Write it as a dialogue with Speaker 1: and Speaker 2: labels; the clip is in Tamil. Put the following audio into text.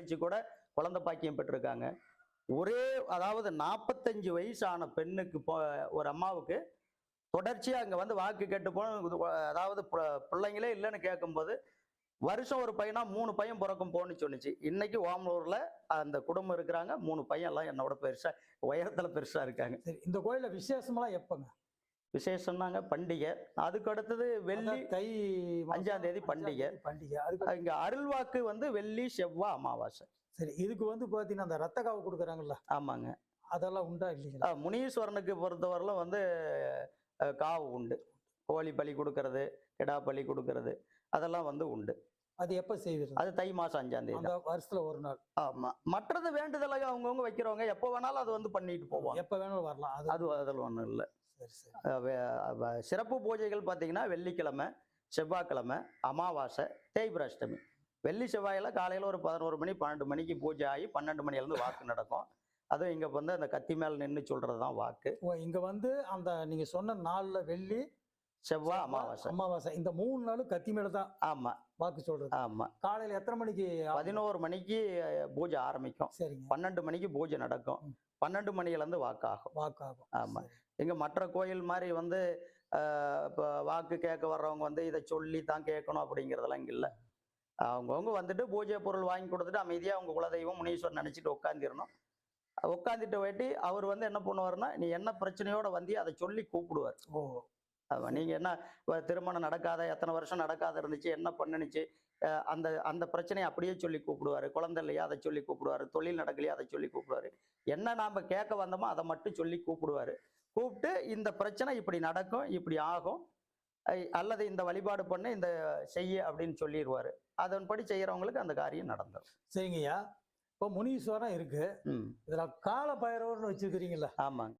Speaker 1: கழிச்சு கூட குழந்தை பாக்கியம் பெற்றிருக்காங்க. ஒரே அதாவது 45 வயசான பெண்ணுக்கு ஒரு அம்மாவுக்கு தொடர்ச்சியா அங்க வந்து வாக்கு கேட்டு அதாவது பிள்ளைங்களே இல்லைன்னு கேட்கும்போது வருஷம் ஒரு பையனா 3 பையன் பிறக்கும் போன்னு சொன்னுச்சு. இன்னைக்கு ஓமலூர்ல அந்த குடும்பம் இருக்கிறாங்க. 3 பையன் எல்லாம் என்னோட பெருசா உயரத்துல பெருசா இருக்காங்க.
Speaker 2: சரி, இந்த கோயில்ல விசேஷமெல்லாம் எப்பங்க?
Speaker 1: விசேஷம்னாங்க பண்டிகை. அதுக்கு அடுத்தது வெள்ளி
Speaker 2: தை
Speaker 1: 5ஆம் தேதி பண்டிகை.
Speaker 2: பண்டிகை. அதுக்கு
Speaker 1: இங்க அருள்வாக்கு வந்து வெள்ளி, செவ்வாய், அமாவாசை.
Speaker 2: சரி, இதுக்கு வந்து பாத்தீங்கன்னா அந்த ரத்த காவு கொடுக்குறாங்கல்ல,
Speaker 1: ஆமாங்க.
Speaker 2: அதெல்லாம் உண்டா இல்லைங்களா?
Speaker 1: முனீஸ்வரனுக்கு பொறுத்தவரையிலும் வந்து காவு உண்டு. கோழி பலி கொடுக்கறது, கிடா பலி கொடுக்கறது அதெல்லாம் வந்து உண்டு.
Speaker 2: அது எப்ப செய்வது?
Speaker 1: அது தை மாசம் 5ஆம் தேதி.
Speaker 2: அந்த வருஷத்துல ஒரு நாள்.
Speaker 1: ஆமா. மற்றது வேண்டுதலாக அவங்கவுங்க வைக்கிறவங்க எப்போ வேணாலும் அது வந்து பண்ணிட்டு போவாங்க.
Speaker 2: எப்ப வேணாலும் வரலாம்.
Speaker 1: அதில் ஒண்ணும் இல்ல.
Speaker 2: சரி, சரி.
Speaker 1: சிறப்பு பூஜைகள் பார்த்தீங்கன்னா வெள்ளிக்கிழமை, செவ்வாய்க்கிழமை, அமாவாசை, தேய்பிறை அஷ்டமி. வெள்ளி செவ்வாயில காலையில ஒரு 11 மணி 12 மணிக்கு பூஜை ஆகி 12 மணிலேருந்து வாக்கு நடக்கும். அதுவும் இங்க வந்து அந்த கத்தி மேல நின்று சொல்றதுதான் வாக்கு.
Speaker 2: இங்க வந்து அந்த நீங்க சொன்ன நாள்ல வெள்ளி,
Speaker 1: செவ்வாய், அமாவாசை.
Speaker 2: அமாவாசை இந்த 3 நாளும் கத்தி மேல தான்
Speaker 1: ஆமா
Speaker 2: வாக்கு சொல்றது.
Speaker 1: ஆமா.
Speaker 2: காலையில எத்தனை மணிக்கு?
Speaker 1: 11 மணிக்கு பூஜை ஆரம்பிக்கும்.
Speaker 2: சரிங்க.
Speaker 1: 12 மணிக்கு பூஜை நடக்கும். 12 மணிலேருந்து வாக்காகும்.
Speaker 2: வாக்காகும்.
Speaker 1: ஆமா. இங்க மற்ற கோயில் மாதிரி வந்து இப்போ வாக்கு கேட்க வர்றவங்க வந்து இதை சொல்லி தான் கேட்கணும் அப்படிங்கிறதெல்லாம் இங்க இல்லை. அவங்கவுங்க வந்துட்டு பூஜை பொருள் வாங்கி கொடுத்துட்டு அமைதியா அவங்க குலதெய்வம் முனீஸ்வரன் நினைச்சிட்டு உட்காந்துடணும். உட்காந்துட்டு வேட்டி அவர் வந்து என்ன பண்ணுவாருன்னா, நீ என்ன பிரச்சனையோட வந்தியோ அதை சொல்லி கூப்பிடுவார்.
Speaker 2: ஓ.
Speaker 1: நீங்க என்ன திருமணம் நடக்காத எத்தனை வருஷம் நடக்காத இருந்துச்சு, என்ன பண்ணுச்சு, அந்த அந்த பிரச்சனையை அப்படியே சொல்லி கூப்பிடுவாரு. குழந்தை இல்லையா அதை சொல்லி கூப்பிடுவாரு. தொழில் நடக்கலையா அதை சொல்லி கூப்பிடுவாரு. என்ன நாம கேட்க வந்தோமோ அதை மட்டும் சொல்லி கூப்பிடுவாரு. கூப்பிட்டு இந்த பிரச்சனை இப்படி நடக்கும், இப்படி ஆகும், அல்லது இந்த வழிபாடு பண்ணு, இந்த செய்ய அப்படின்னு சொல்லிடுவாரு. அதன்படி செய்யறவங்களுக்கு அந்த காரியம் நடந்துடும்.
Speaker 2: சரிங்கய்யா. இப்போ முனீஸ்வரம் இருக்கு. இதுல கால பைரவர்னு வச்சிருக்கிறீங்களா?
Speaker 1: ஆமாங்க.